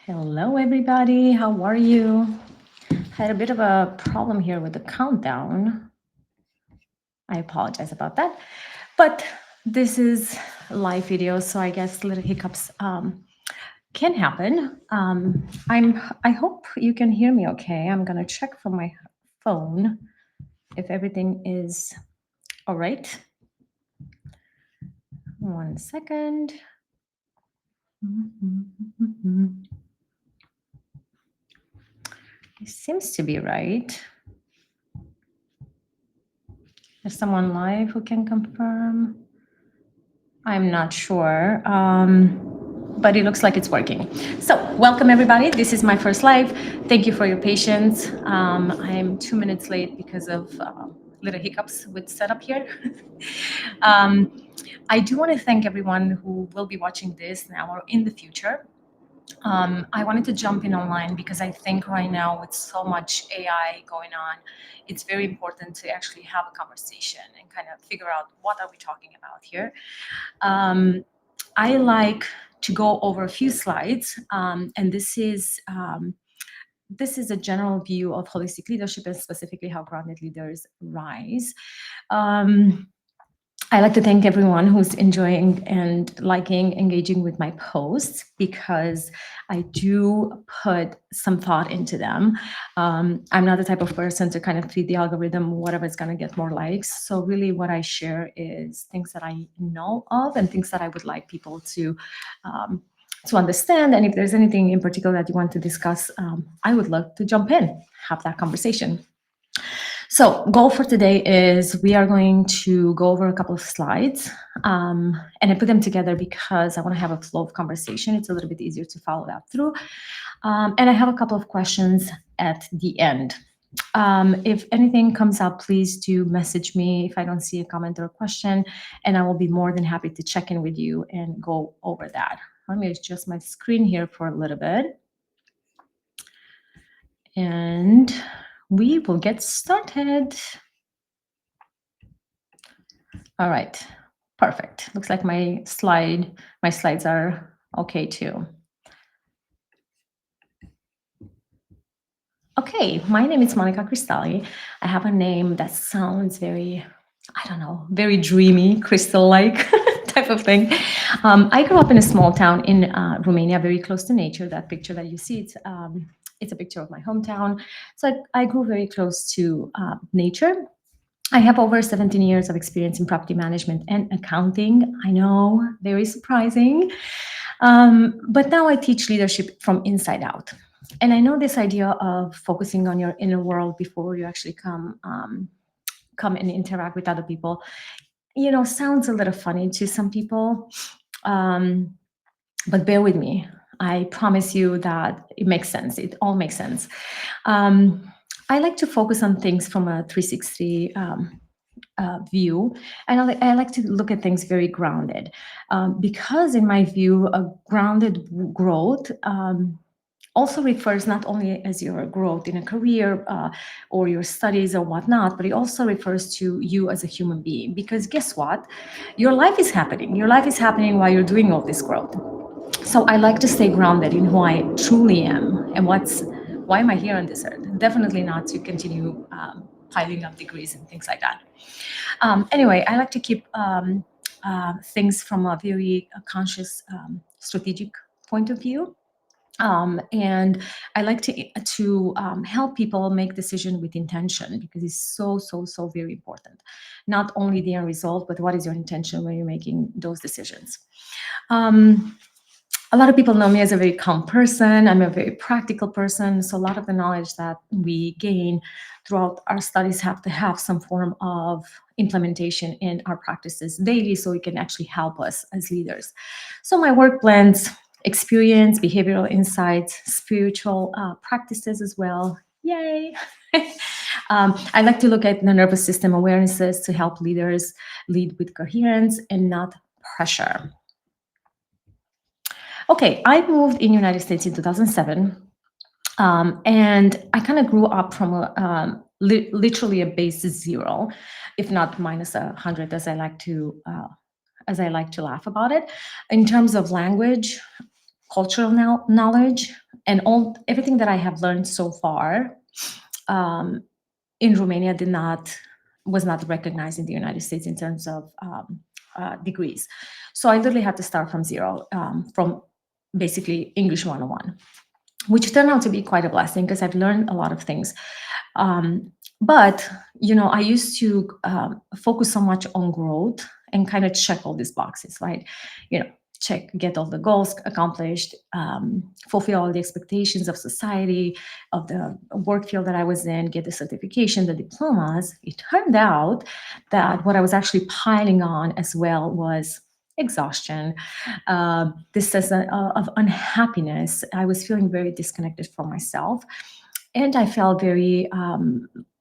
Hello, everybody. How are you? Had a bit of a problem here with the countdown. I apologize about that. But this is a live video, so I guess little hiccups can happen. I hope you can hear me okay. I'm gonna check from my phone if everything is all right. One second. It seems to be right. Is someone live who can confirm? I'm not sure, but it looks like it's working. So welcome everybody. This is my first live. Thank you for your patience. I'm 2 minutes late because of little hiccups with setup here. um, I do want to thank everyone who will be watching this now or in the future. I wanted to jump in online because I think right now with so much AI going on, it's very important to actually have a conversation and kind of figure out what are we talking about here. I like to go over a few slides, and this is a general view of holistic leadership and specifically how grounded leaders rise. I like to thank everyone who's enjoying and liking, engaging with my posts because I do put some thought into them. I'm not the type of person to kind of feed the algorithm whatever is going to get more likes. So really, what I share is things that I know of and things that I would like people to understand. And if there's anything in particular that you want to discuss, I would love to jump in, have that conversation. So goal for today is we are going to go over a couple of slides and I put them together because I want to have a flow of conversation. It's a little bit easier to follow that through. And I have a couple of questions at the end. If anything comes up, please do message me if I don't see a comment or a question, and I will be more than happy to check in with you and go over that. Let me adjust my screen here for a little bit. And we will get started. All right, perfect. Looks like my slides are okay too. Okay, my name is Monica Cristalli. I have a name that sounds very, I don't know, very dreamy, crystal-like type of thing. I grew up in a small town in Romania, very close to nature. That picture that you see, it's a picture of my hometown. So I grew very close to nature. I have over 17 years of experience in property management and accounting. I know, very surprising. But now I teach leadership from inside out. And I know this idea of focusing on your inner world before you actually come and interact with other people, sounds a little funny to some people. But bear with me. I promise you that it makes sense. It all makes sense. I like to focus on things from a 360 view, and I like to look at things very grounded, because in my view, a grounded growth also refers not only as your growth in a career or your studies or whatnot, but it also refers to you as a human being. Because guess what? Your life is happening. Your life is happening while you're doing all this growth. So I like to stay grounded in who I truly am and why am I here on this earth? Definitely not to continue piling up degrees and things like that. Anyway, I like to keep things from a very conscious, strategic point of view. And I like to help people make decision with intention because it's so very important. Not only the end result, but what is your intention when you're making those decisions. A lot of people know me as a very calm person. I'm a very practical person. So a lot of the knowledge that we gain throughout our studies have to have some form of implementation in our practices daily so it can actually help us as leaders. So my work blends experience, behavioral insights, spiritual practices as well. Yay! I like to look at the nervous system awarenesses to help leaders lead with coherence and not pressure. Okay, I moved in United States in 2007, and I kind of grew up from literally a base zero, if not minus 100, as I like to laugh about it. In terms of language, cultural knowledge, And all everything that I have learned so far um, in Romania did not was not recognized in the United States in terms of degrees. So I literally had to start from zero, from basically English 101, which turned out to be quite a blessing because I've learned a lot of things. But I used to focus so much on growth and kind of check all these boxes, right? You know, check, get all the goals accomplished, fulfill all the expectations of society, of the work field that I was in, get the certification, the diplomas. It turned out that what I was actually piling on as well was exhaustion, this sense of unhappiness. I was feeling very disconnected from myself, and I felt very.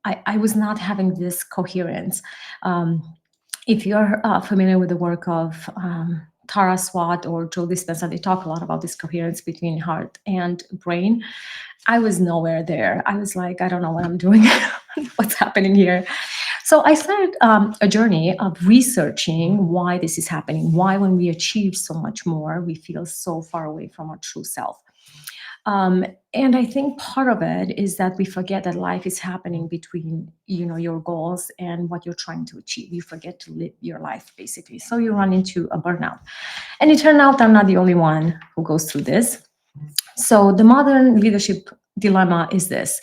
I was not having this coherence. Um, if you're familiar with the work of Tara Swat or Joe Dispenza, they talk a lot about this coherence between heart and brain. I was nowhere there. I was like, I don't know what I'm doing, what's happening here. So I started a journey of researching why this is happening, why when we achieve so much more, we feel so far away from our true self. Um, and I think part of it is that we forget that life is happening between, your goals and what you're trying to achieve. You forget to live your life, basically. So you run into a burnout. And it turned out I'm not the only one who goes through this. So the modern leadership dilemma is this: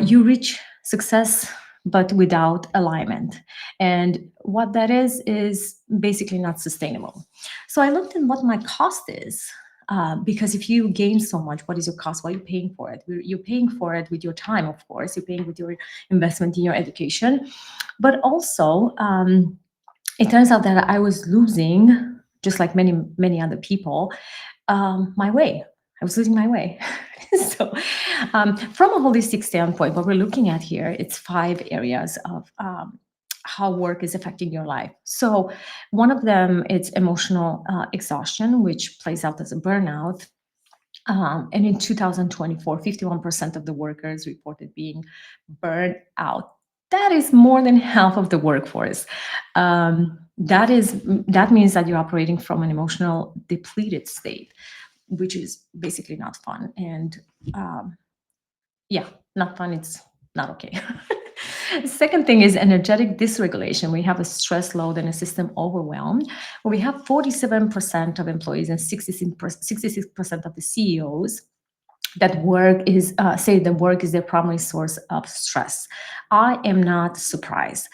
you reach success, but without alignment. And what that is basically not sustainable. So I looked at what my cost is. Because if you gain so much, what is your cost? What are you paying for it? You're paying for it with your time, of course. You're paying with your investment in your education. But also, it turns out that I was losing, just like many, many other people, my way. I was losing my way. So, from a holistic standpoint, what we're looking at here, it's 5 areas of how work is affecting your life. So, one of them it's emotional exhaustion, which plays out as a burnout. And in 2024, 51% of the workers reported being burned out. That is more than half of the workforce. That means that you're operating from an emotional depleted state, which is basically not fun. And yeah, not fun. It's not okay. Second thing is energetic dysregulation. We have a stress load and a system overwhelmed. Where we have 47% of employees and 66% of the CEOs that work is say the work is their primary source of stress. I am not surprised.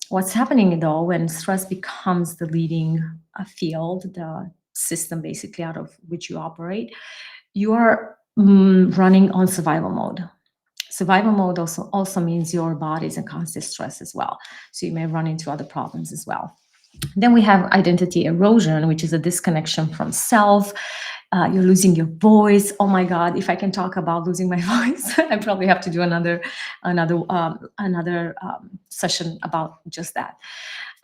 What's happening though when stress becomes the leading field, the system basically out of which you operate, you are running on survival mode. Survival mode also means your body is in constant stress as well. So you may run into other problems as well. Then we have identity erosion, which is a disconnection from self. You're losing your voice. Oh my God! If I can talk about losing my voice, I probably have to do another session about just that.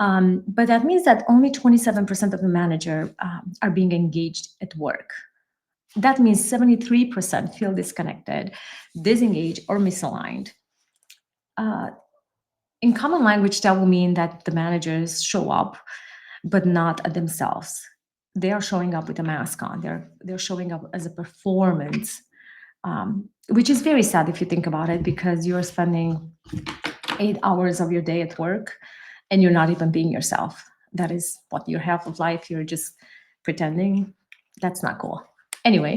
But that means that only 27% of the manager are being engaged at work. That means 73% feel disconnected, disengaged, or misaligned. Uh, in common language, that will mean that the managers show up, but not at themselves. They are showing up with a mask on. They're showing up as a performance, which is very sad if you think about it, because you're spending 8 hours of your day at work, and you're not even being yourself. That is what your half of life. You're just pretending. That's not cool. Anyway,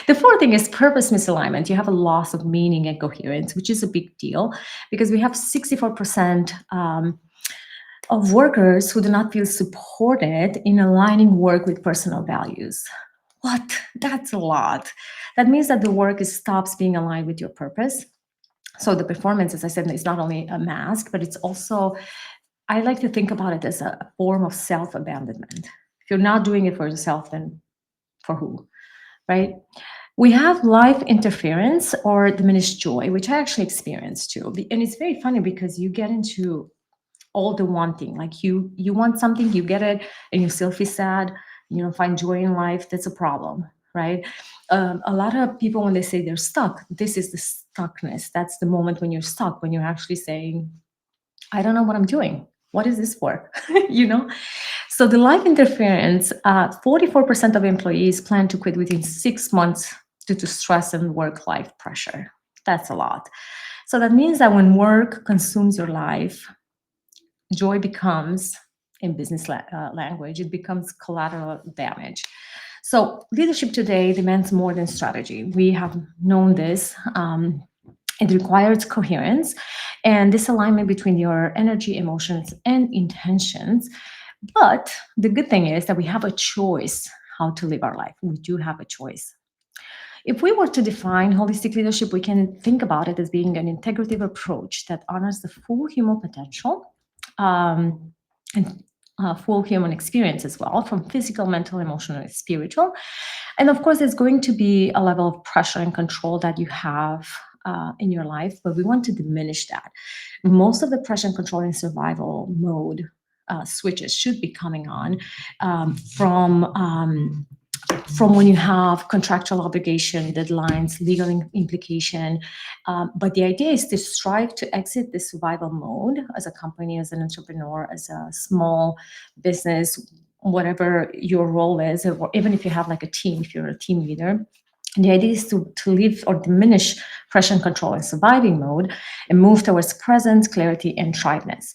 the fourth thing is purpose misalignment. You have a loss of meaning and coherence, which is a big deal because we have 64% of workers who do not feel supported in aligning work with personal values. What? That's a lot. That means that the work stops being aligned with your purpose. So the performance, as I said, is not only a mask, but it's also, I like to think about it as a form of self-abandonment. If you're not doing it for yourself, then for who, right? We have life interference or diminished joy, which I actually experienced too. And it's very funny because you get into all the wanting, like you want something, you get it, and you still feel sad, you don't find joy in life. That's a problem, right? A lot of people, when they say they're stuck, this is the stuckness. That's the moment when you're stuck, when you're actually saying, I don't know what I'm doing. What is this for? you know So the life interference, 44% of employees plan to quit within 6 months due to stress and work-life pressure. That's a lot. So that means that when work consumes your life, joy becomes, in business language, it becomes collateral damage. So leadership today demands more than strategy. We have known this. It requires coherence and this alignment between your energy, emotions, and intentions. But the good thing is that we have a choice how to live our life. We do have a choice. If we were to define holistic leadership, we can think about it as being an integrative approach that honors the full human potential and full human experience as well, from physical, mental, emotional, and spiritual. And of course, there's going to be a level of pressure and control that you have in your life, but we want to diminish that. Most of the pressure and control in survival mode switches should be coming on from when you have contractual obligation, deadlines, legal implication. But the idea is to strive to exit the survival mode as a company, as an entrepreneur, as a small business, whatever your role is, or even if you have like a team, if you're a team leader. And the idea is to live or diminish pressure and control in surviving mode and move towards presence, clarity, and tribeness.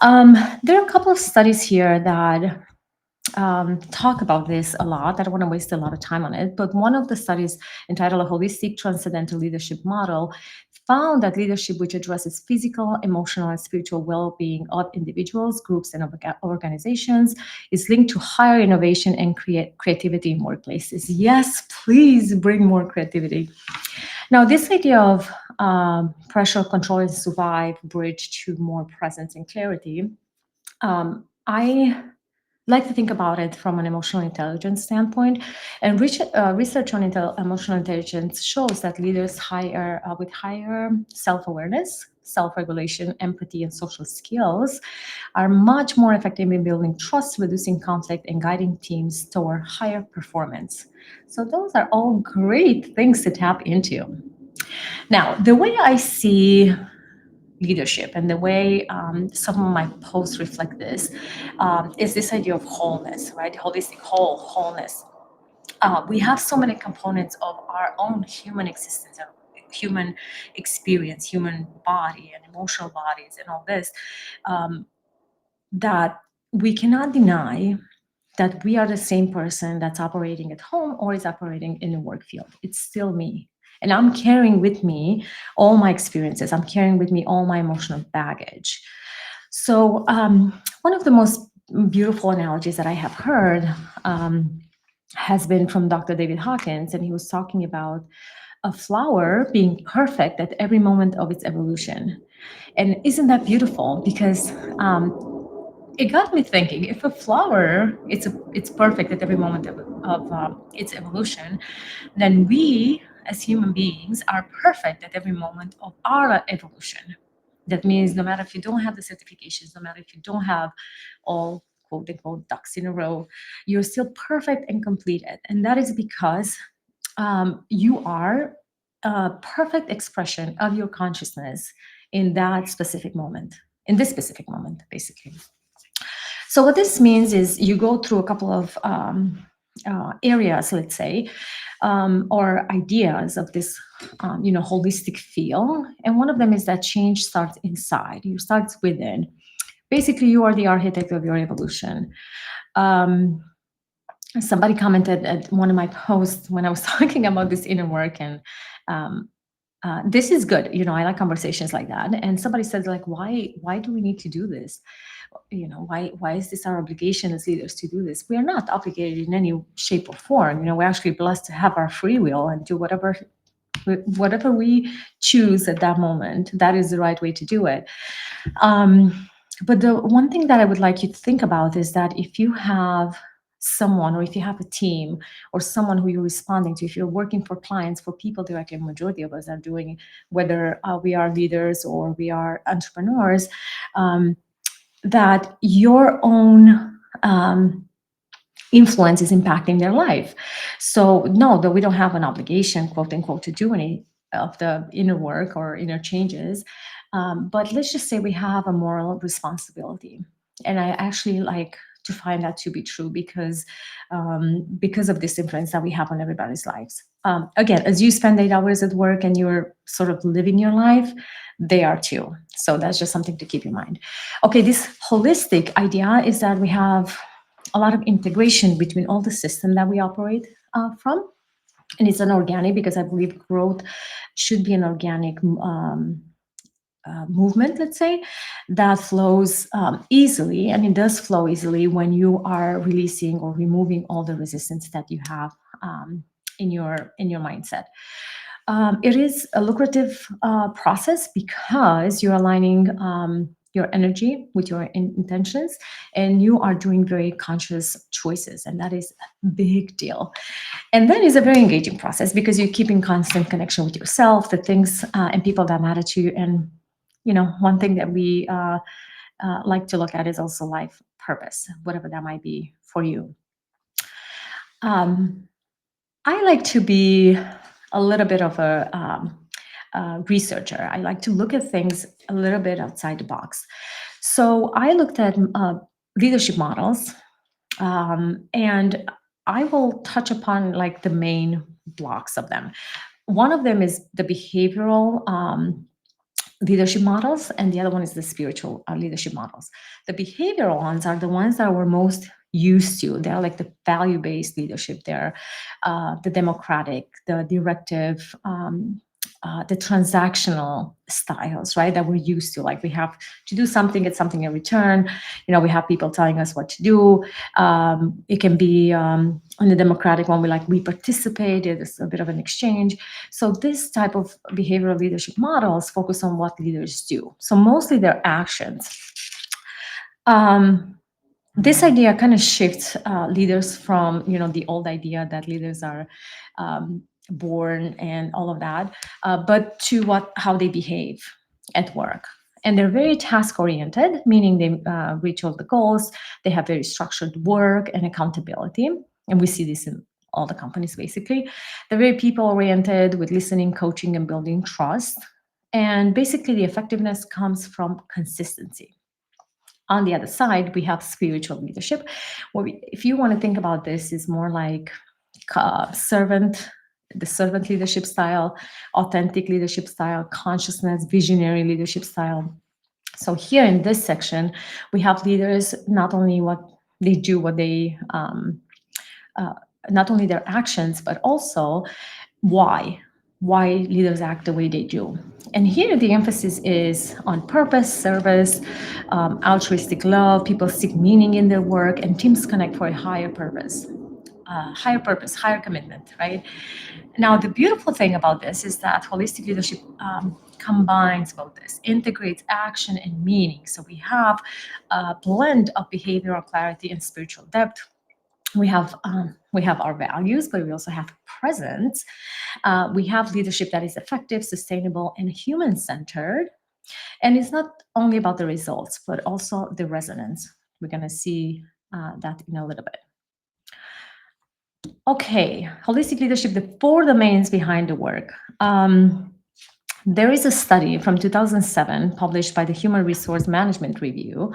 There are a couple of studies here that talk about this a lot. I don't want to waste a lot of time on it, but one of the studies entitled A Holistic Transcendental Leadership Model found that leadership which addresses physical, emotional, and spiritual well-being of individuals, groups, and organizations is linked to higher innovation and creativity in workplaces. Yes, please bring more creativity. Now, this idea of pressure, control, and survive bridge to more presence and clarity, I like to think about it from an emotional intelligence standpoint. And research on emotional intelligence shows that leaders with higher self-awareness, self-regulation, empathy, and social skills are much more effective in building trust, reducing conflict, and guiding teams toward higher performance. So those are all great things to tap into. Now, the way I see leadership and the way some of my posts reflect this is this idea of wholeness, right? Holistic wholeness. We have so many components of our own human existence, human experience, human body, and emotional bodies, and all this um, that we cannot deny that we are the same person that's operating at home or is operating in the work field. It's still me. And I'm carrying with me all my experiences. I'm carrying with me all my emotional baggage. So, one of the most beautiful analogies that I have heard has been from Dr. David Hawkins, and he was talking about a flower being perfect at every moment of its evolution. And isn't that beautiful? Because it got me thinking, if a flower it's perfect at every moment of its evolution, then we as human beings are perfect at every moment of our evolution. That means no matter if you don't have the certifications, no matter if you don't have all quote unquote ducks in a row, you're still perfect and completed. And that is because you are a perfect expression of your consciousness in that specific moment, in this specific moment, basically. So what this means is you go through a couple of areas, let's say, or ideas of this, holistic feel. And one of them is that change starts inside. You starts within. Basically, you are the architect of your evolution. Um, Somebody commented at one of my posts when I was talking about this inner work, and um, this is good. I like conversations like that. And somebody said, like, why do we need to do this? Why is this our obligation as leaders to do this? We are not obligated in any shape or form. We're actually blessed to have our free will and do whatever we choose at that moment. That is the right way to do it. But the one thing that I would like you to think about is that if you have someone, or if you have a team, or someone who you're responding to, if you're working for clients, for people directly, a majority of us are doing, whether we are leaders or we are entrepreneurs, that your own influence is impacting their life. So no, that we don't have an obligation, quote unquote, to do any of the inner work or inner changes. But let's just say we have a moral responsibility. And I actually like to find that to be true because of this influence that we have on everybody's lives. Again, as you spend 8 hours at work and you're sort of living your life, they are too. So that's just something to keep in mind. Okay, this holistic idea is that we have a lot of integration between all the system that we operate from, and it's an organic because I believe growth should be an organic movement, let's say, that flows easily, and it does flow easily when you are releasing or removing all the resistance that you have in your mindset. It is a lucrative process because you're aligning your energy with your intentions, and you are doing very conscious choices, and that is a big deal. And that is a very engaging process because you're keeping constant connection with yourself, the things and people that matter to you. And one thing that we like to look at is also life purpose, whatever that might be for you. Um, I like to be a little bit of a researcher. I like to look at things a little bit outside the box. So I looked at leadership models, and I will touch upon like the main blocks of them. One of them is the behavioral leadership models, and the other one is the spiritual leadership models. The behavioral ones are the ones that we're most used to. They're like the value-based leadership. They're the democratic, the directive, the transactional styles, right? That we're used to. Like we have to do something, get something in return. We have people telling us what to do. It can be on the democratic one, we participate. It's a bit of an exchange. So this type of behavioral leadership models focus on what leaders do. So mostly their actions. This idea kind of shifts leaders from the old idea that leaders are born and all of that, but to how they behave at work. And they're very task oriented, meaning they reach all the goals. They have very structured work and accountability, and we see this in all the companies basically. They're very people oriented with listening, coaching, and building trust. And basically, the effectiveness comes from consistency. On the other side, we have spiritual leadership, if you want to think about this, is more like the servant leadership style, authentic leadership style, consciousness, visionary leadership style. So here in this section, we have leaders, not only what they do, not only their actions, but also why leaders act the way they do. And here the emphasis is on purpose, service, altruistic love. People seek meaning in their work, and teams connect for a higher purpose, higher commitment, right? Now, the beautiful thing about this is that holistic leadership combines both this, integrates action and meaning. So we have a blend of behavioral clarity and spiritual depth. We have our values, but we also have presence. We have leadership that is effective, sustainable, and human-centered. And it's not only about the results, but also the resonance. We're going to see that in a little bit. Okay, holistic leadership, the four domains behind the work. There is a study from 2007 published by the Human Resource Management Review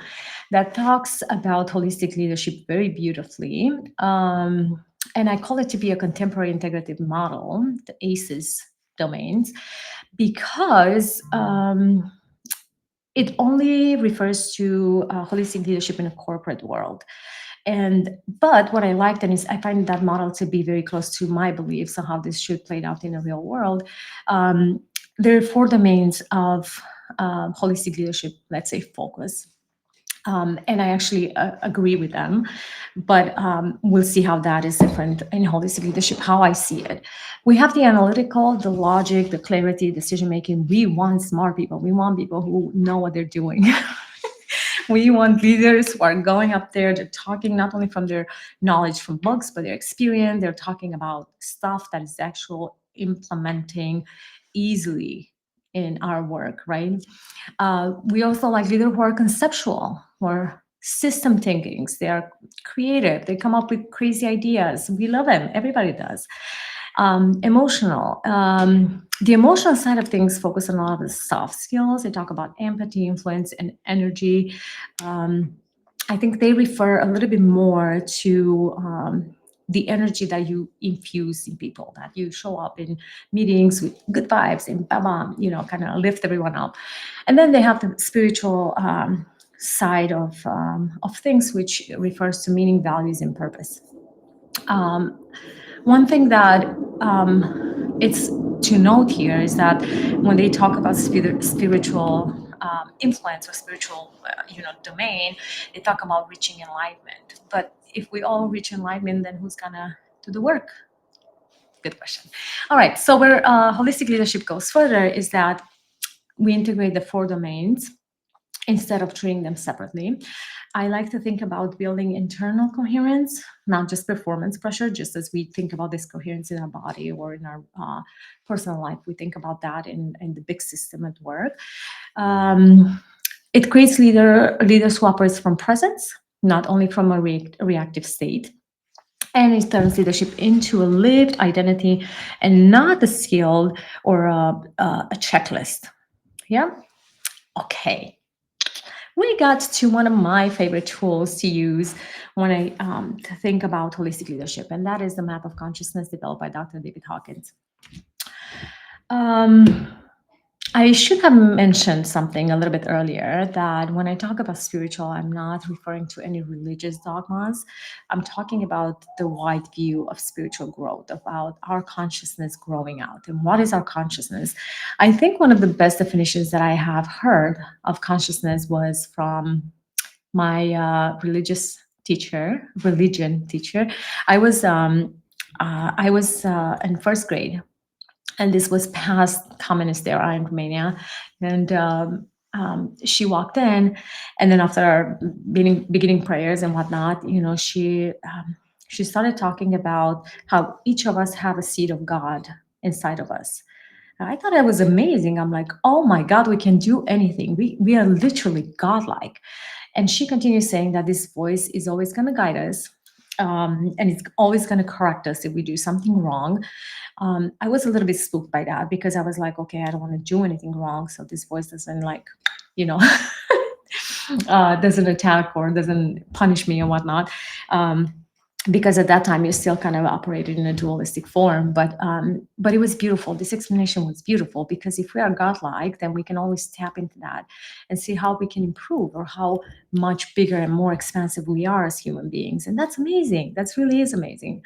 that talks about holistic leadership very beautifully. And I call it to be a contemporary integrative model, the ACEs domains, because it only refers to holistic leadership in a corporate world. But what I liked, and is I find that model to be very close to my beliefs on how this should play out in the real world. There are four domains of holistic leadership, let's say, focus. And I actually agree with them, but we'll see how that is different in holistic leadership, how I see it. We have the analytical, the logic, the clarity, decision-making. We want smart people. We want people who know what they're doing. We want leaders who are going up there, they're talking not only from their knowledge from books, but their experience. They're talking about stuff that is actual implementing easily in our work, right? We also like leaders who are conceptual, or system thinkings. They are creative. They come up with crazy ideas. We love them. Everybody does. Emotional. The emotional side of things focus on a lot of the soft skills. They talk about empathy, influence, and energy. I think they refer a little bit more to the energy that you infuse in people, that you show up in meetings with good vibes and bam, kind of lift everyone up. And then they have the spiritual side of things, which refers to meaning, values, and purpose. Um, One thing that it's to note here is that when they talk about spiritual influence or spiritual, domain, they talk about reaching enlightenment. But if we all reach enlightenment, then who's gonna do the work? Good question. All right. So where holistic leadership goes further is that we integrate the four domains instead of treating them separately. I like to think about building internal coherence, not just performance pressure, just as we think about this coherence in our body or in our personal life. We think about that in the big system at work. It creates leaders who operates from presence, not only from a reactive state. And it turns leadership into a lived identity and not a skill or a checklist. Yeah. Okay, we got to one of my favorite tools to use when I to think about holistic leadership, and that is the map of consciousness developed by Dr. David Hawkins. Um, I should have mentioned something a little bit earlier that when I talk about spiritual, I'm not referring to any religious dogmas. I'm talking about the wide view of spiritual growth, about our consciousness growing out. And what is our consciousness? I think one of the best definitions that I have heard of consciousness was from my religion teacher. I was in first grade, and this was past communist era in Romania. And she walked in, and then after our beginning prayers and whatnot, she started talking about how each of us have a seed of God inside of us. And I thought that was amazing. I'm like, oh my God, we can do anything. We are literally godlike. And she continues saying that this voice is always going to guide us. And it's always going to correct us if we do something wrong. I was a little bit spooked by that because I was like, okay, I don't want to do anything wrong. So this voice doesn't you know, doesn't attack or doesn't punish me or whatnot. Because at that time you're still kind of operating in a dualistic form, but it was beautiful. This explanation was beautiful because if we are godlike, then we can always tap into that and see how we can improve or how much bigger and more expansive we are as human beings, and that's amazing. That's really is amazing.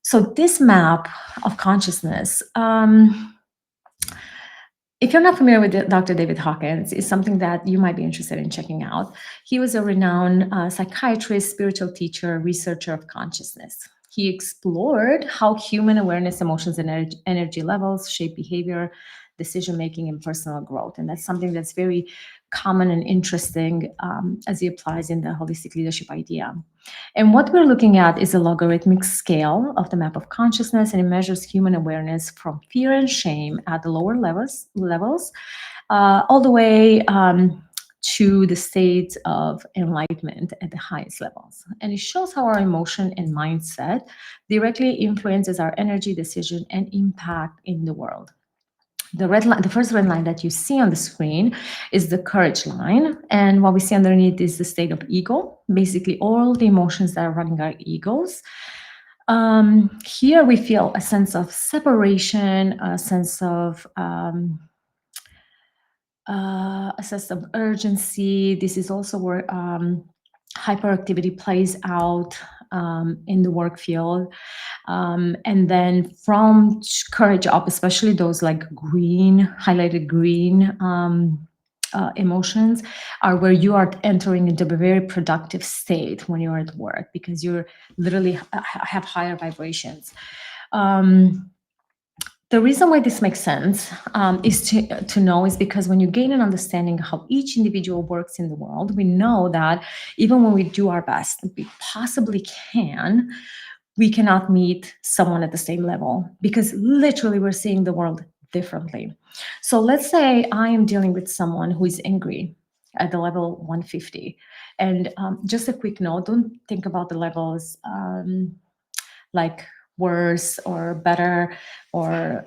So this map of consciousness, if you're not familiar with Dr. David Hawkins, is something that you might be interested in checking out. He was a renowned psychiatrist, spiritual teacher, researcher of consciousness. He explored how human awareness, emotions, and energy levels shape behavior, decision making, and personal growth. And that's something that's very common and interesting as it applies in the holistic leadership idea. And what we're looking at is a logarithmic scale of the map of consciousness, and it measures human awareness from fear and shame at the lower levels all the way to the state of enlightenment at the highest levels. And it shows how our emotion and mindset directly influences our energy, decision, and impact in the world. The first red line that you see on the screen is the courage line, and what we see underneath is the state of ego. Basically, all the emotions that are running our egos. Here we feel a sense of separation, a sense of urgency. This is also where hyperactivity plays out in the work field. And then from courage up, especially those like highlighted green emotions, are where you are entering into a very productive state when you're at work because you're literally have higher vibrations. The reason why this makes sense is to know is because when you gain an understanding of how each individual works in the world, we know that even when we do our best, we possibly can, we cannot meet someone at the same level because literally we're seeing the world differently. So let's say I am dealing with someone who is angry at the level 150. And just a quick note, don't think about the levels like worse or better or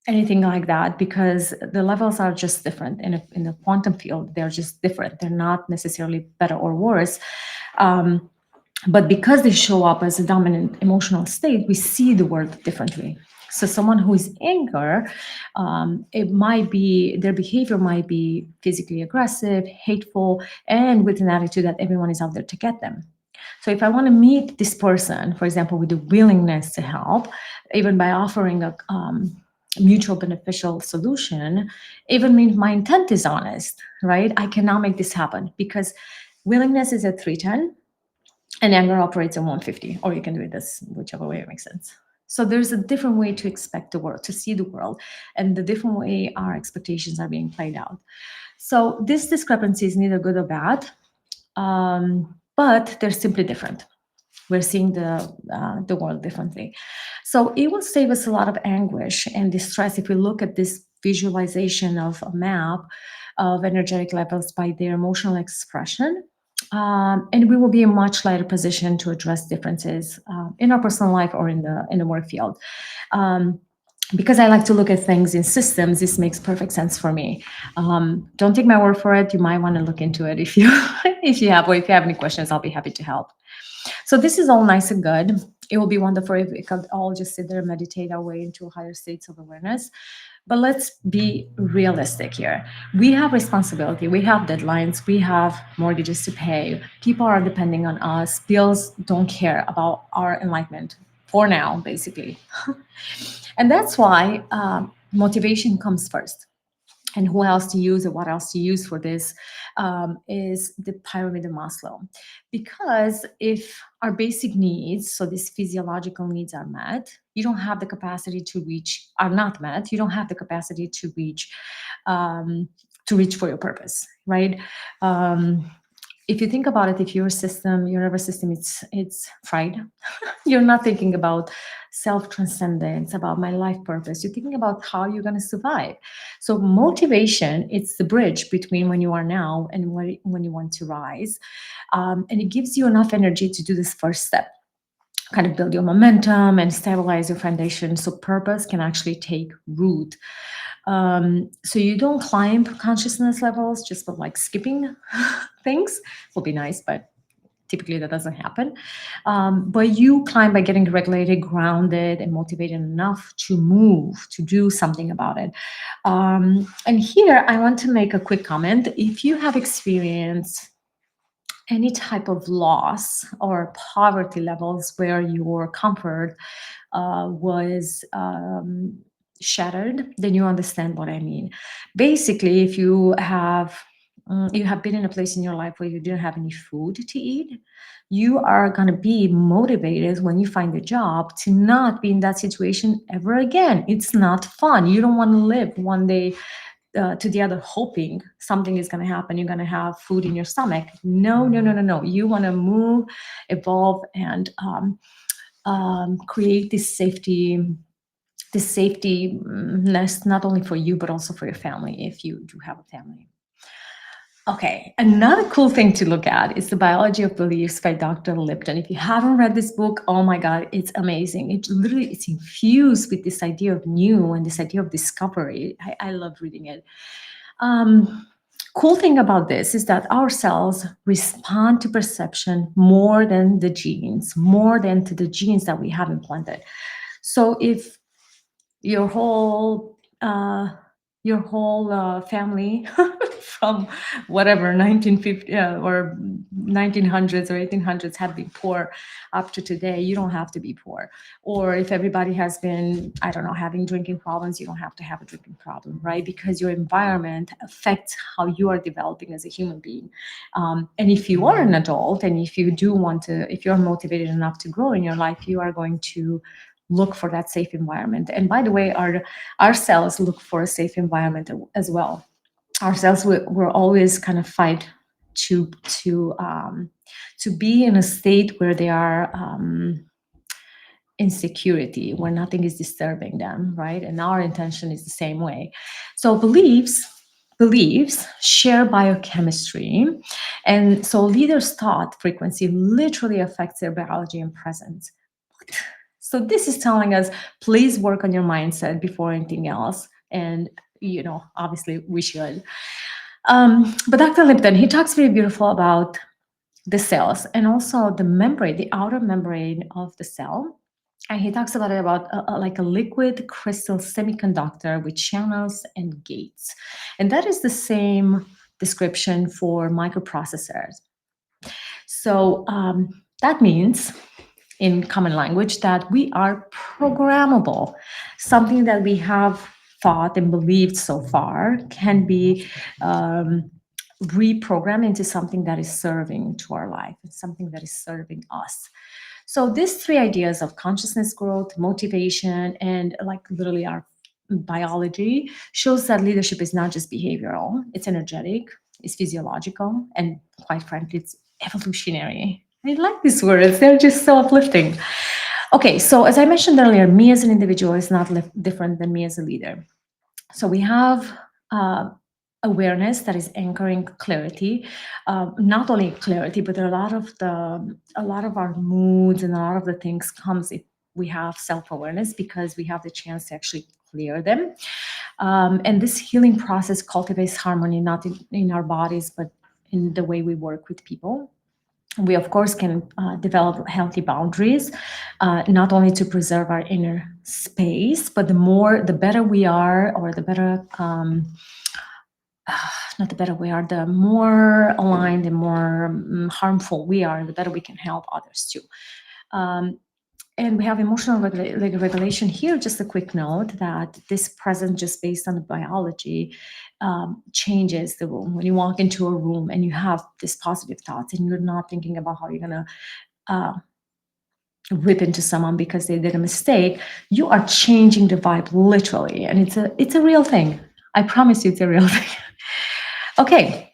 anything like that, because the levels are just different in a quantum field. They're just different. They're not necessarily better or worse. Um, but because they show up as a dominant emotional state, we see the world differently. So someone who is anger, it might be their behavior might be physically aggressive, hateful, and with an attitude that everyone is out there to get them. So if I want to meet this person, for example, with the willingness to help, even by offering a mutual beneficial solution, even if my intent is honest, right? I cannot make this happen because willingness is at 310 and anger operates at 150, or you can do it this whichever way it makes sense. So there's a different way to expect the world, to see the world, and the different way our expectations are being played out. So this discrepancy is neither good or bad, but they're simply different. We're seeing the world differently. So it will save us a lot of anguish and distress if we look at this visualization of a map of energetic levels by their emotional expression. And we will be in a much lighter position to address differences in our personal life or in the work field. Um, because I like to look at things in systems, this makes perfect sense for me. Don't take my word for it. You might want to look into it if you if you have any questions. I'll be happy to help. So this is all nice and good. It will be wonderful if we could all just sit there and meditate our way into higher states of awareness. But let's be realistic here. We have responsibility, we have deadlines, we have mortgages to pay. People are depending on us. Bills don't care about our enlightenment for now, basically. And that's why motivation comes first. And who else to use or what else to use for this is the pyramid of Maslow. Because if our basic needs, so these physiological needs are met, you don't have the capacity to reach, are not met, you don't have the capacity um, to reach for your purpose, right? Um, if you think about it, if your system, your nervous system, it's fried, you're not thinking about self transcendence, about my life purpose. You're thinking about how you're going to survive. So motivation, it's the bridge between when you are now and when you want to rise, and it gives you enough energy to do this first step, kind of build your momentum and stabilize your foundation, so purpose can actually take root. So you don't climb consciousness levels just by like skipping things. Will be nice, but typically that doesn't happen. But you climb by getting regulated, grounded, and motivated enough to move, to do something about it. And here I want to make a quick comment. If you have experienced any type of loss or poverty levels where your comfort was shattered, then you understand what I mean. Basically, if you have been in a place in your life where you didn't have any food to eat, you are going to be motivated when you find a job to not be in that situation ever again. It's not fun. You don't want to live one day to the other hoping something is going to happen, you're going to have food in your stomach. No, no, no, no, no. You want to move, evolve, and create this safety nest, not only for you but also for your family if you do have a family. Okay, another cool thing to look at is The Biology of Beliefs by Dr. Lipton. If you haven't read this book, oh my God, it's amazing. It's infused with this idea of new and this idea of discovery. I love reading it. Cool thing about this is that our cells respond to perception more than the genes, more than to the genes that we have implanted. So if your whole family from whatever 1950 or 1900s or 1800s have been poor up to today, you don't have to be poor. Or if everybody has been, I don't know, having drinking problems, you don't have to have a drinking problem, right? Because your environment affects how you are developing as a human being. And if you are an adult and if you do want to, if you're motivated enough to grow in your life, you are going to look for that safe environment. And by the way, our cells look for a safe environment as well. Our cells will always kind of fight to be in a state where they are in security, where nothing is disturbing them, right? And our intention is the same way. So beliefs share biochemistry, and so leaders' thought frequency literally affects their biology and presence. So this is telling us, please work on your mindset before anything else. And obviously we should. But Dr. Lipton, he talks very beautiful about the cells and also the membrane, the outer membrane of the cell. And he talks about it about like a liquid crystal semiconductor with channels and gates. And that is the same description for microprocessors. So that means, in common language, that we are programmable. Something that we have thought and believed so far can be reprogrammed into something that is serving to our life and something that is serving us. So these three ideas of consciousness growth, motivation, and like literally our biology shows that leadership is not just behavioral, it's energetic, it's physiological, and quite frankly, it's evolutionary. I like these words, they're just so uplifting. Okay, so as I mentioned earlier, me as an individual is not different than me as a leader. So we have awareness that is anchoring clarity, not only clarity, but a lot of our moods and a lot of the things comes if we have self-awareness, because we have the chance to actually clear them. And this healing process cultivates harmony, not in our bodies, but in the way we work with people. We of course can develop healthy boundaries, not only to preserve our inner space, but the better we are, or the better not the better we are, the more aligned and more harmful we are, the better we can help others too. And we have emotional regulation here. Just a quick note that this present, just based on the biology, changes the room. When you walk into a room and you have this positive thoughts and you're not thinking about how you're going to uh, rip into someone because they did a mistake, you are changing the vibe literally. And it's a real thing. I promise you it's a real thing. Okay,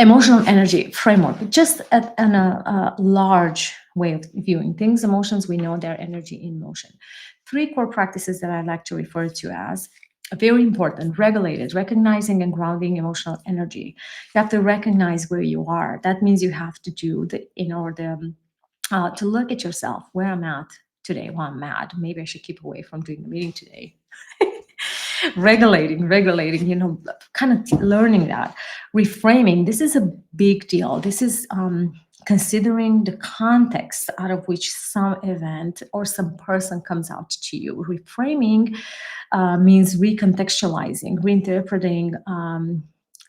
emotional energy framework, just a large way of viewing things. Emotions, we know they're energy in motion. Three core practices that I like to refer to as very important: regulated, recognizing and grounding emotional energy. You have to recognize where you are. That means you have to do in order to look at yourself, where I'm at today. Well, I'm mad. Maybe I should keep away from doing the meeting today. Regulating, kind of learning that. Reframing, this is a big deal. This is considering the context out of which some event or some person comes out to you. Reframing means recontextualizing, reinterpreting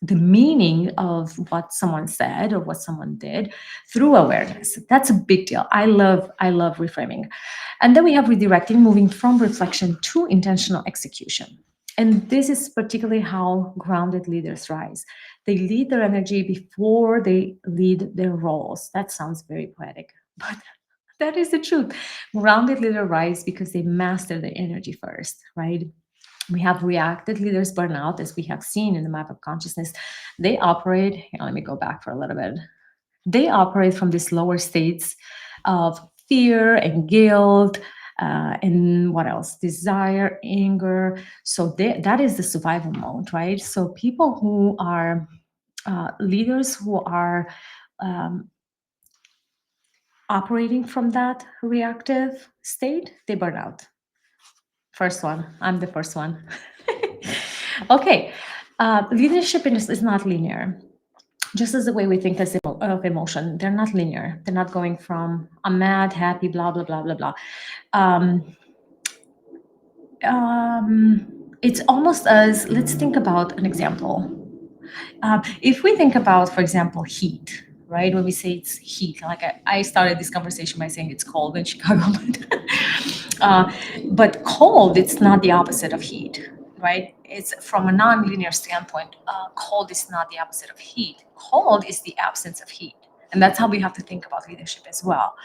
the meaning of what someone said or what someone did through awareness. That's a big deal. I love reframing. And then we have redirecting, moving from reflection to intentional execution. And this is particularly how grounded leaders rise. They lead their energy before they lead their roles. That sounds very poetic, but that is the truth. Grounded leaders rise because they master their energy first, right? We have reacted leaders burn out, as we have seen in the map of consciousness. They operate, let me go back for a little bit. They operate from these lower states of fear and guilt, and what else? Desire, anger. So that is the survival mode, right? So people who are leaders who are um, operating from that reactive state, they burn out. First one, I'm the first one. Okay, leadership is not linear. Just as the way we think of emotion, they're not linear. They're not going from I'm mad, happy, blah blah blah blah blah. Um, it's almost as, let's think about an example. If we think about, for example, heat, right? When we say it's heat, like I started this conversation by saying it's cold in Chicago, but cold, it's not the opposite of heat, right? It's from a non-linear standpoint. Cold is not the opposite of heat. Cold is the absence of heat, and that's how we have to think about leadership as well.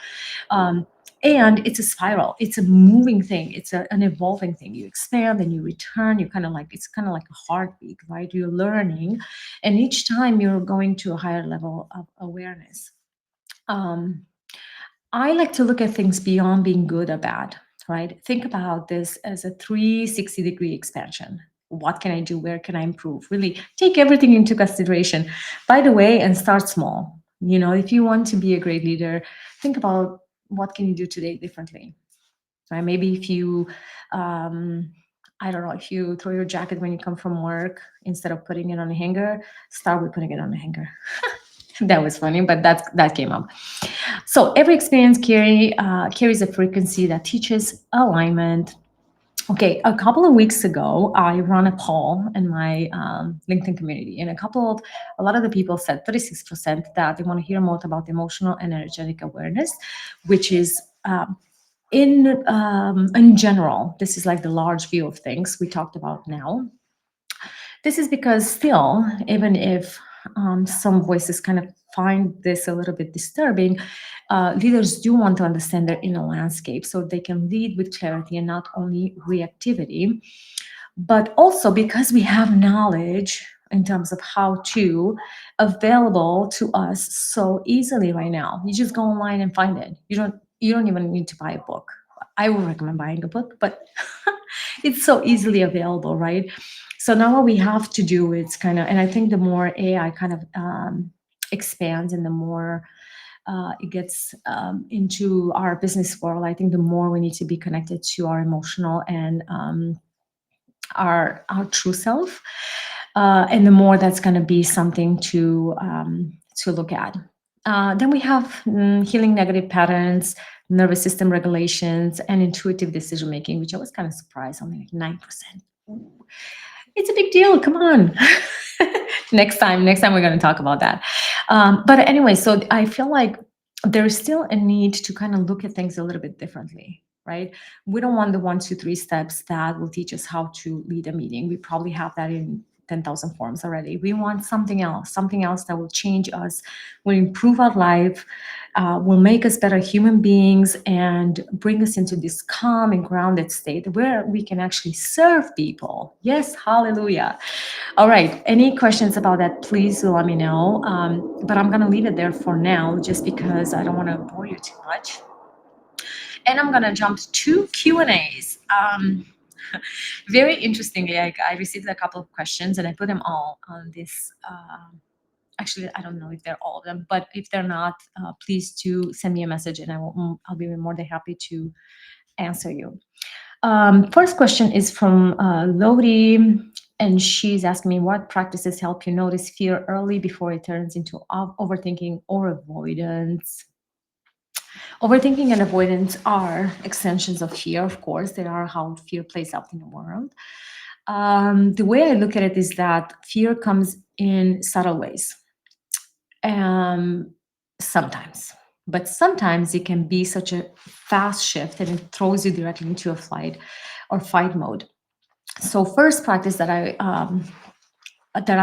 Um, and it's a spiral. It's a moving thing. It's an evolving thing. You expand and you return. You kind of like, it's kind of like a heartbeat, right? You're learning, and each time you're going to a higher level of awareness. Um, I like to look at things beyond being good or bad, right? Think about this as a 360-degree expansion. What can I do? Where can I improve? Really take everything into consideration. By the way, and start small. If you want to be a great leader, think about what can you do today differently. right? Maybe if you, um, I don't know, if you throw your jacket when you come from work, instead of putting it on a hanger, start with putting it on a hanger. That was funny, but that came up. So every experience carries a frequency that teaches alignment. Okay, a couple of weeks ago, I ran a poll in my LinkedIn community, and a lot of the people said 36% that they want to hear more about emotional and energetic awareness, which is in general. This is like the large view of things we talked about now. This is because still, even if some voices kind of find this a little bit disturbing, leaders do want to understand their inner landscape so they can lead with clarity and not only reactivity, but also because we have knowledge in terms of how to available to us so easily right now. You just go online and find it. You don't even need to buy a book. I would recommend buying a book, but it's so easily available, right? So now what we have to do is kind of, and I think the more AI kind of expands and the more it gets into our business world, I think the more we need to be connected to our emotional and our true self, and the more that's going to be something to look at. Then we have healing negative patterns, nervous system regulations, and intuitive decision making, which I was kind of surprised, only like 9%. It's a big deal. Come on. Next time we're going to talk about that. But anyway, so I feel like there is still a need to kind of look at things a little bit differently, right? We don't want the 1, 2, 3 steps that will teach us how to lead a meeting. We probably have that in 10,000 forms already. We want something else that will change us, will improve our life, will make us better human beings, and bring us into this calm and grounded state where we can actually serve people. Yes, hallelujah. All right. Any questions about that, please let me know. But I'm going to leave it there for now, just because I don't want to bore you too much. And I'm going to jump to Q&As. Very interestingly, I received a couple of questions, and I put them all on this. Actually, I don't know if they're all of them, but if they're not, please do send me a message, and I'll be more than happy to answer you. First question is from Lodi, and she's asking me, what practices help you notice fear early before it turns into overthinking or avoidance? Overthinking and avoidance are extensions of fear, of course. They are how fear plays out in the world. The way I look at it is that fear comes in subtle ways. Sometimes, but sometimes it can be such a fast shift and it throws you directly into a flight or fight mode. So first practice that I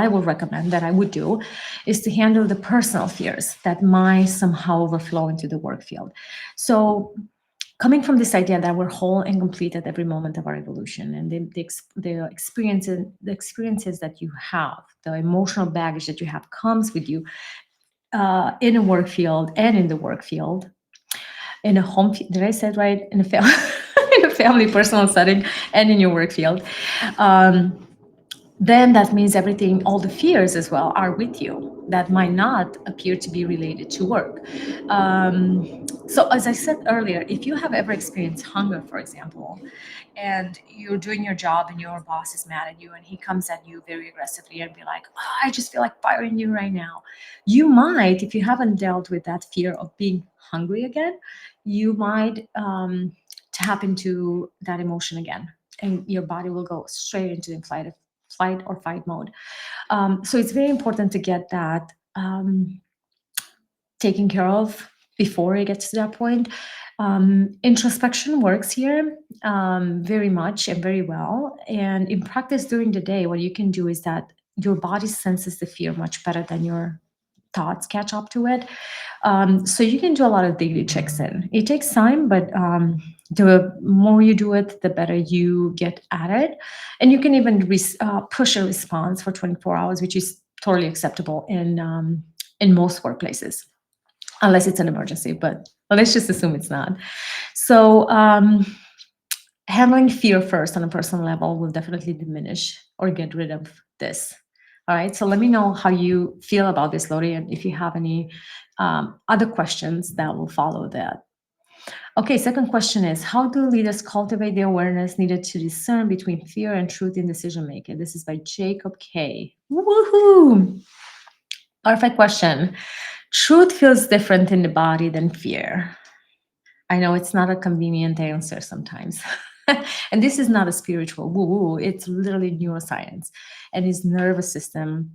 will recommend, that I would do, is to handle the personal fears that might somehow overflow into the work field. So coming from this idea that we're whole and complete at every moment of our evolution, and the experiences that you have, the emotional baggage that you have comes with you in a work field and in the work field, in a home. Did I say it right? In a family, in a family personal setting, and in your work field. Then that means everything, all the fears as well, are with you that might not appear to be related to work. So, as I said earlier, if you have ever experienced hunger, for example, and you're doing your job and your boss is mad at you and he comes at you very aggressively and be like, oh, I just feel like firing you right now. You might, if you haven't dealt with that fear of being hungry again, you might tap into that emotion again, and your body will go straight into the flight or fight mode. So it's very important to get that taken care of before it gets to that point. Introspection works here very much and very well. And in practice during the day, what you can do is that your body senses the fear much better than your thoughts catch up to it. So you can do a lot of daily checks in. It takes time, but the more you do it, the better you get at it. And you can even push a response for 24 hours, which is totally acceptable in most workplaces, unless it's an emergency. But let's just assume it's not. So handling fear first on a personal level will definitely diminish or get rid of this. All right. So let me know how you feel about this, Lori, and if you have any other questions that will follow that. Okay, second question is, how do leaders cultivate the awareness needed to discern between fear and truth in decision making? This is by Jacob K. Woohoo! Perfect question. Truth feels different in the body than fear. I know it's not a convenient answer sometimes. And this is not a spiritual woo woo, it's literally neuroscience and it's nervous system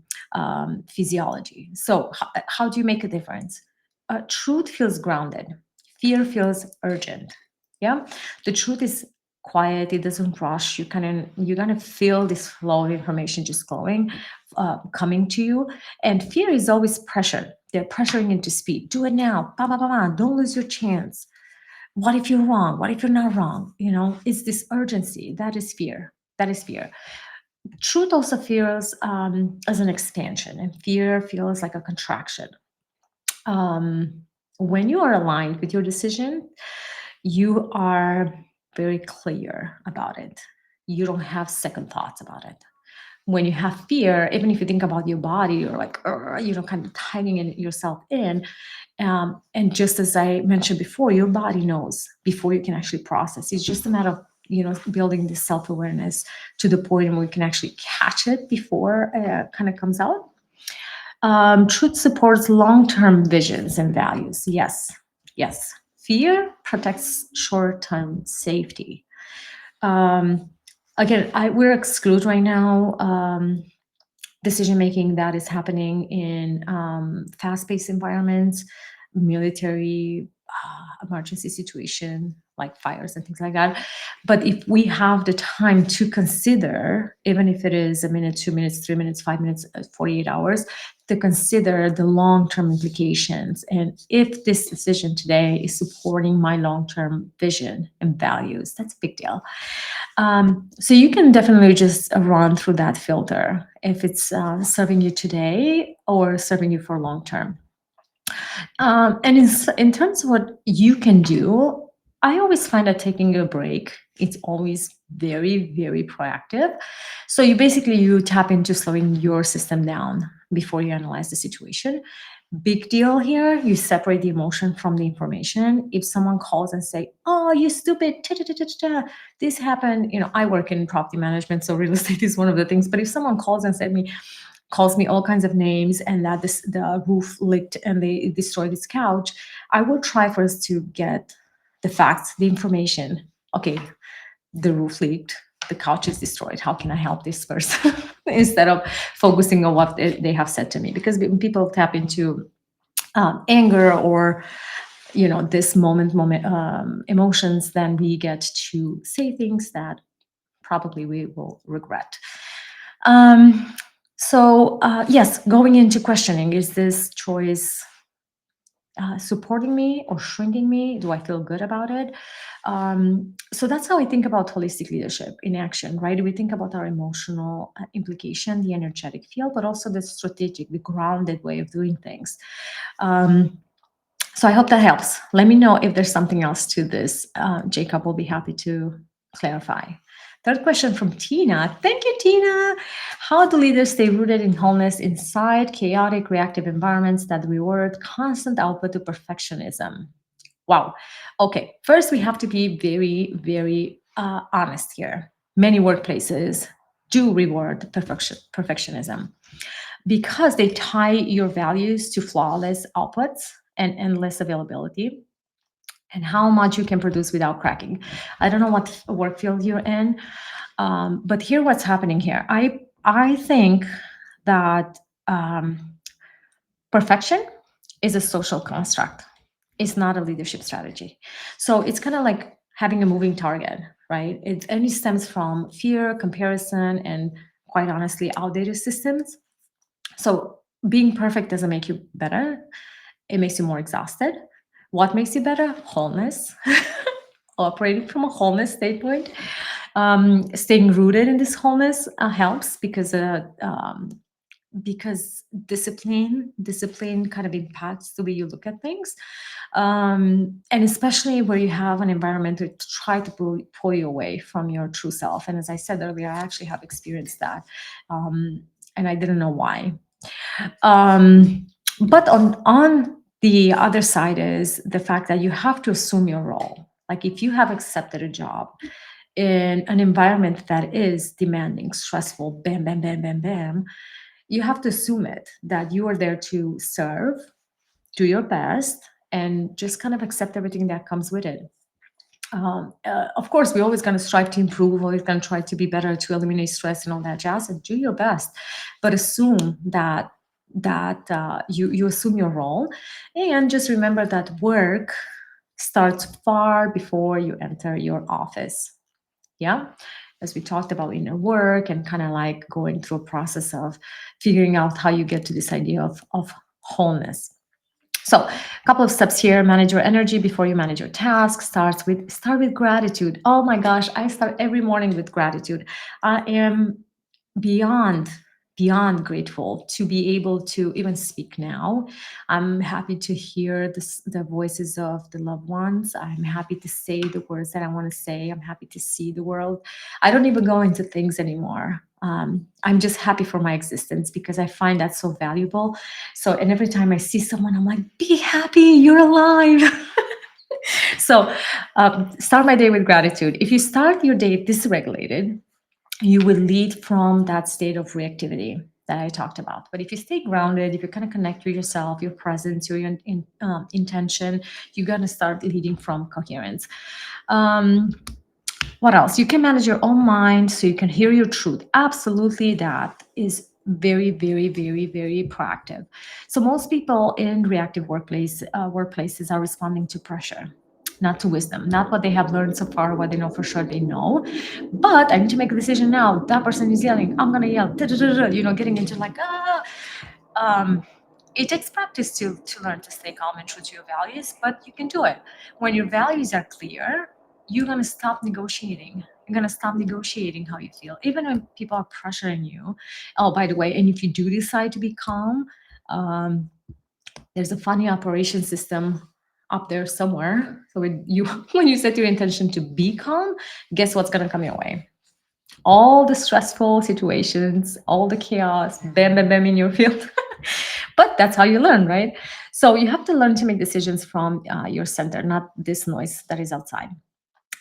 physiology. So, how do you make a difference? Truth feels grounded, fear feels urgent. Yeah. The truth is quiet, it doesn't rush. You're gonna feel this flow of information just going, coming to you. And fear is always pressure. They're pressuring into speed. Do it now. Ba, ba, ba, ba. Don't lose your chance. What if you're wrong? What if you're not wrong? It's this urgency. That is fear. That is fear. Truth also feels as an expansion, and fear feels like a contraction. Um, when you are aligned with your decision, you are very clear about it. You don't have second thoughts about it. When you have fear, even if you think about your body, you're like, kind of tightening yourself in. And just as I mentioned before, your body knows before you can actually process. It's just a matter of building this self-awareness to the point where we can actually catch it before it kind of comes out. Truth supports long-term visions and values. Yes, yes. Fear protects short-term safety. Um, Again, we're exclude right now decision making that is happening in fast-paced environments, military, emergency situation like fires and things like that. But if we have the time to consider, even if it is a minute, 2 minutes, 3 minutes, 5 minutes, 48 hours, to consider the long-term implications and if this decision today is supporting my long-term vision and values, that's a big deal. So you can definitely just run through that filter if it's serving you today or serving you for long term. And in terms of what you can do, I always find that taking a break, it's always very, very proactive. So you tap into slowing your system down before you analyze the situation. Big deal here, you separate the emotion from the information. If someone calls and say, "Oh, you stupid, this happened," I work in property management, so real estate is one of the things. But if someone calls me all kinds of names and that the roof leaked and they destroyed this couch, I will try first to get the facts, the information. Okay, the roof leaked, the couch is destroyed. How can I help this person? Instead of focusing on what they have said to me. Because when people tap into anger or this moment emotions, then we get to say things that probably we will regret. Um, yes, going into questioning, is this choice supporting me or shrinking me? Do I feel good about it? So that's how I think about holistic leadership in action, right? We think about our emotional implication, the energetic field, but also the strategic, the grounded way of doing things. So I hope that helps. Let me know if there's something else to this. Jacob will be happy to clarify. Third question from Tina. Thank you, Tina. How do leaders stay rooted in wholeness inside chaotic, reactive environments that reward constant output to perfectionism? Wow. Okay. First, we have to be very, very honest here. Many workplaces do reward perfectionism because they tie your values to flawless outputs and endless availability and how much you can produce without cracking. I don't know what work field you're in, but here what's happening here. I think that perfection is a social construct. It's not a leadership strategy. So it's kind of like having a moving target, right? It stems from fear, comparison, and quite honestly, outdated systems. So being perfect doesn't make you better. It makes you more exhausted. What makes you better? Wholeness. Operating from a wholeness standpoint. Staying rooted in this wholeness helps because discipline kind of impacts the way you look at things, and especially where you have an environment to try to pull you away from your true self. And as I said earlier, I actually have experienced that, and I didn't know why. But on the other side is the fact that you have to assume your role. Like if you have accepted a job in an environment that is demanding, stressful, bam, bam, bam, bam, bam, you have to assume it that you are there to serve, do your best, and just kind of accept everything that comes with it. Of course, we're always going to strive to improve, always going to try to be better, to eliminate stress and all that jazz, and do your best. But assume that you assume your role, and just remember that work starts far before you enter your office. Yeah, as we talked about inner work and kind of like going through a process of figuring out how you get to this idea of wholeness. So, a couple of steps here. Manage your energy before you manage your tasks. Start with gratitude. Oh my gosh, I start every morning with gratitude. I am beyond beyond grateful to be able to even speak now. I'm happy to hear the voices of the loved ones. I'm happy to say the words that I want to say. I'm happy to see the world. I don't even go into things anymore. I'm just happy for my existence because I find that so valuable. So, and every time I see someone, I'm like, be happy, you're alive. So, start my day with gratitude. If you start your day dysregulated, you will lead from that state of reactivity that I talked about. But if you stay grounded, if you kind of connect with yourself, your presence, your intention, you're going to start leading from coherence. Um, what else? You can manage your own mind so you can hear your truth. Absolutely, that is very, very, very, very proactive. So most people in reactive workplaces are responding to pressure, not to wisdom, not what they have learned so far, what they know for sure they know. But I need to make a decision now. That person is yelling. I'm gonna yell. Getting into like um, it takes practice to learn to stay calm and true to your values, but you can do it. When your values are clear, you're gonna stop negotiating. You're gonna stop negotiating how you feel, even when people are pressuring you. Oh, by the way, and if you do decide to be calm, um, there's a funny operation system up there somewhere. So when you when you set your intention to be calm, guess what's gonna come your way? All the stressful situations, all the chaos, bam, bam, bam in your field. But that's how you learn, right? So you have to learn to make decisions from your center, not this noise that is outside.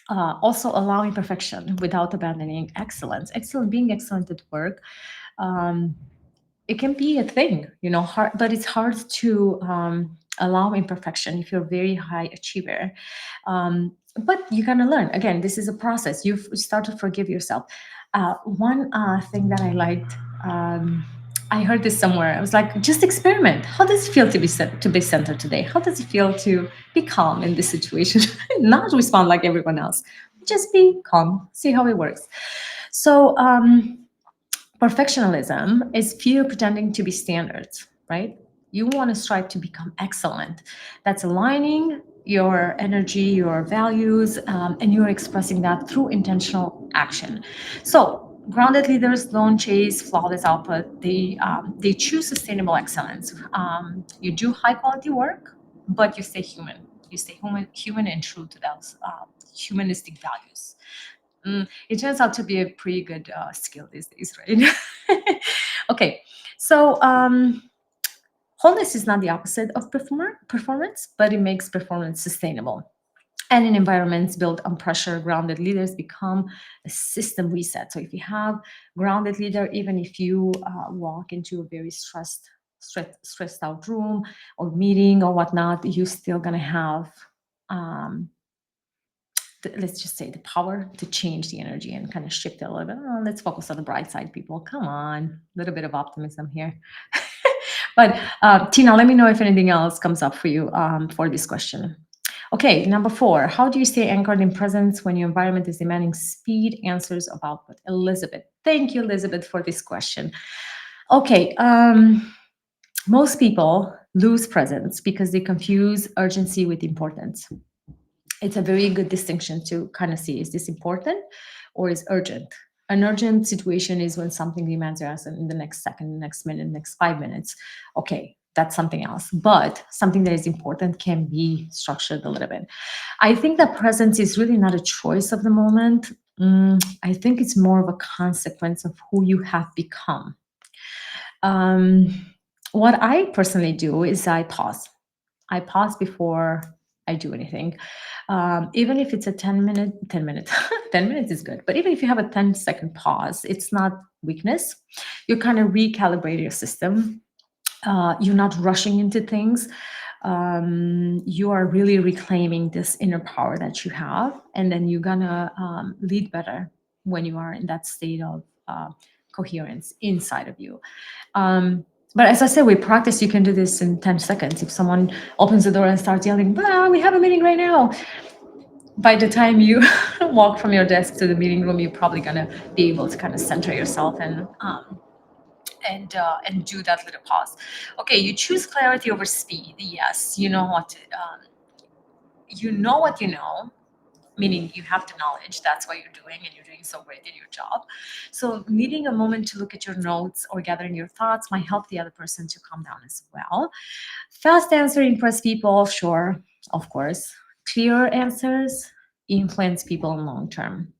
Also, allowing perfection without abandoning excellence. Excellent, being excellent at work. Um, it can be a thing, hard, but it's hard to allow imperfection if you're a very high achiever. But you're gonna learn. Again, this is a process. You start to forgive yourself. One thing that I liked, I heard this somewhere. I was like, just experiment. How does it feel to be centered today? How does it feel to be calm in this situation? Not respond like everyone else. Just be calm. See how it works. So. Perfectionism is fear pretending to be standards, right? You want to strive to become excellent. That's aligning your energy, your values, and you're expressing that through intentional action. So, grounded leaders don't chase flawless output. They choose sustainable excellence. You do high quality work, but you stay human. You stay human and true to those humanistic values. It turns out to be a pretty good skill these days, right? Okay, so wholeness is not the opposite of performance, but it makes performance sustainable. And in environments built on pressure, grounded leaders become a system reset. So if you have grounded leader, even if you walk into a very stressed out room or meeting or whatnot, you're still gonna have um, let's just say the power to change the energy and kind of shift it a little bit. Oh, let's focus on the bright side, people. Come on, a little bit of optimism here. But Tina, let me know if anything else comes up for you for this question. Okay, number 4. How do you stay anchored in presence when your environment is demanding speed, answers of output? Elizabeth. Thank you, Elizabeth, for this question. Okay, most people lose presence because they confuse urgency with importance. It's a very good distinction to kind of see, is this important or is urgent? An urgent situation is when something demands your answer in the next second, the next minute, next 5 minutes. Okay, that's something else. But something that is important can be structured a little bit. I think that presence is really not a choice of the moment. I think it's more of a consequence of who you have become. Um, what I personally do is I pause. I pause before I do anything. Even if it's a 10-minute, 10 minutes, 10 minutes is good. But even if you have a 10-second pause, it's not weakness. You kind of recalibrate your system. You're not rushing into things. You are really reclaiming this inner power that you have. And then you're going to lead better when you are in that state of coherence inside of you. But as I said, with practice, you can do this in 10 seconds. If someone opens the door and starts yelling, "Bah, we have a meeting right now," by the time you walk from your desk to the meeting room, you're probably going to be able to kind of center yourself and do that little pause. Okay, you choose clarity over speed. Yes, you know what you know, meaning you have the knowledge. That's what you're doing, and you're doing so great at your job. So needing a moment to look at your notes or gathering your thoughts might help the other person to calm down as well. Fast answer impress people, sure, of course. Clear answers influence people in long term.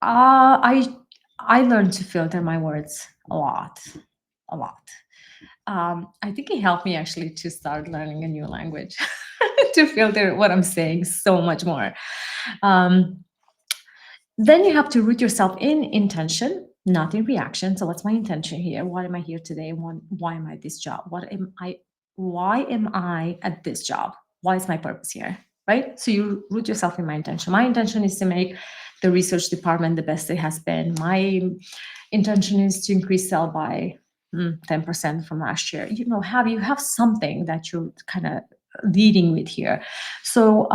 I learned to filter my words a lot, a lot. I think it helped me actually to start learning a new language, to filter what I'm saying so much more. Um, then you have to root yourself in intention, not in reaction. So what's my intention here? Why am I here today? Why am I at this job? Why am I at this job? Why is my purpose here? Right? So you root yourself in my intention. My intention is to make the research department the best it has been. My intention is to increase sale by 10% from last year. You have something that you're kind of leading with here. So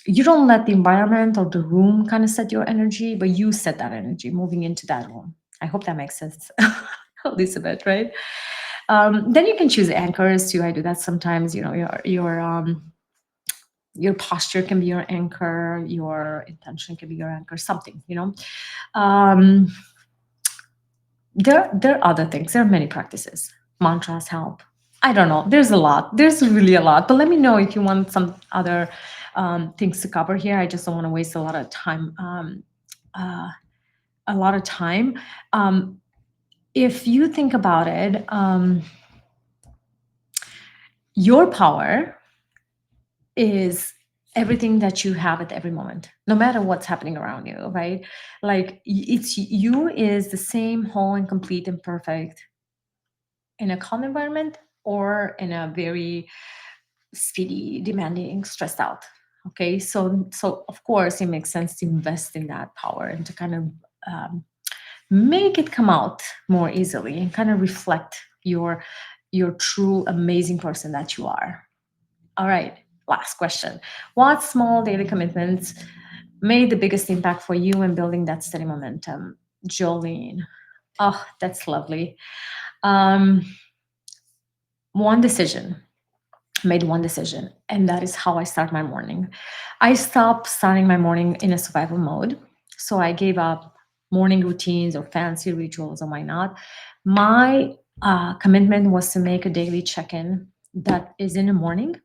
you don't let the environment or the room kind of set your energy, but you set that energy moving into that room. I hope that makes sense, Elizabeth, right? Then you can choose anchors too. I do that sometimes. Your posture can be your anchor, your intention can be your anchor, something. Um, there are other things. There are many practices. Mantras help. I don't know. There's a lot. There's really a lot. But let me know if you want some other things to cover here. I just don't want to waste a lot of time. Uh, a lot of time. If you think about it, your power is everything that you have at every moment, no matter what's happening around you, right? Like it's you is the same whole and complete and perfect in a calm environment or in a very speedy, demanding, stressed out. Okay, so of course it makes sense to invest in that power and to kind of um, make it come out more easily and kind of reflect your true amazing person that you are. All right, last question. What small daily commitments made the biggest impact for you in building that steady momentum? Jolene. Oh, that's lovely. Um, one decision made one decision, and that is how I start my morning. I stopped starting my morning in a survival mode. So I gave up morning routines or fancy rituals or why not. My commitment was to make a daily check in that is in the morning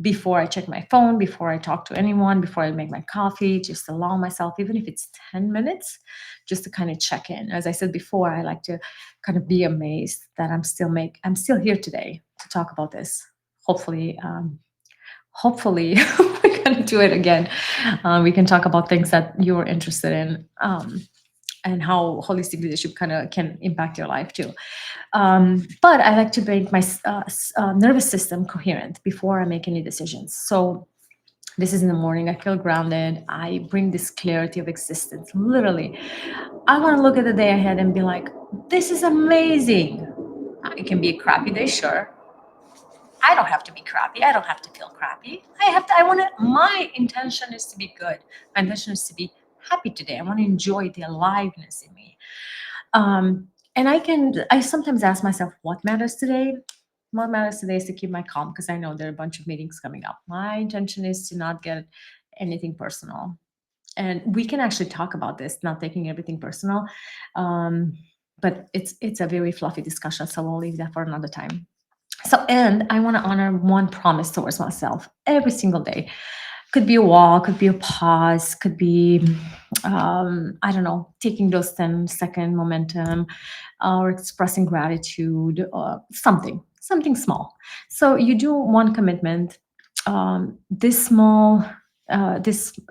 before I check my phone, before I talk to anyone, before I make my coffee, just allow myself, even if it's 10 minutes, just to kind of check in. As I said before, I like to kind of be amazed that I'm still here today to talk about this. Hopefully we're gonna do it again. We can talk about things that you're interested in. And how holistic leadership kind of can impact your life too. But I like to make my nervous system coherent before I make any decisions. So this is in the morning. I feel grounded. I bring this clarity of existence. Literally, I want to look at the day ahead and be like, "This is amazing." It can be a crappy day, sure. I don't have to be crappy. I don't have to feel crappy. I want to, my intention is to be good. My intention is to be happy today. I want to enjoy the aliveness in me. And I sometimes ask myself, what matters today? What matters today is to keep my calm because I know there are a bunch of meetings coming up. My intention is to not get anything personal. And we can actually talk about this, not taking everything personal. Um, but it's a very fluffy discussion, so we'll leave that for another time. So, and I want to honor one promise towards myself every single day. Could be a walk, could be a pause, could be, I don't know, taking those 10-second momentum or expressing gratitude or something small. So you do one commitment this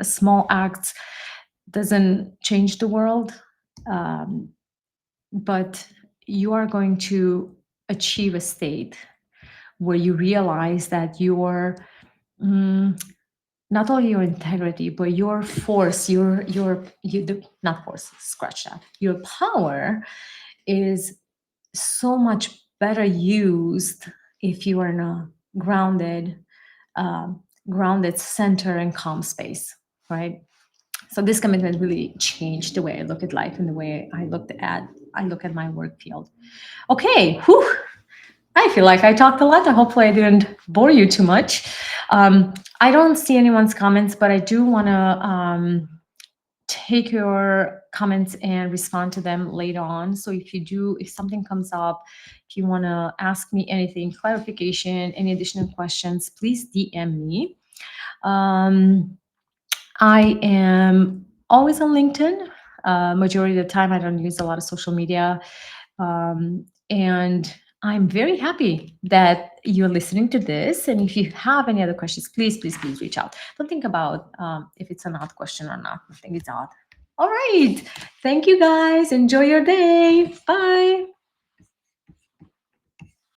small acts doesn't change the world, um, but you are going to achieve a state where you realize that your mm, not only your integrity but your force, not force, scratch that, your power is so much better used if you are in a grounded, grounded center and calm space, right? So this commitment really changed the way I look at life and the way I look at my work field. Okay, whew, I feel like I talked a lot. Hopefully, I didn't bore you too much. I don't see anyone's comments, but I do want to take your comments and respond to them later on. So if something comes up, if you want to ask me anything, clarification, any additional questions, please DM me. Um, I am always on LinkedIn. Majority of the time, I don't use a lot of social media. And I'm very happy that you're listening to this. And if you have any other questions, please, please, please reach out. Don't think about if it's an odd question or not. I think it's odd. All right. Thank you guys. Enjoy your day. Bye.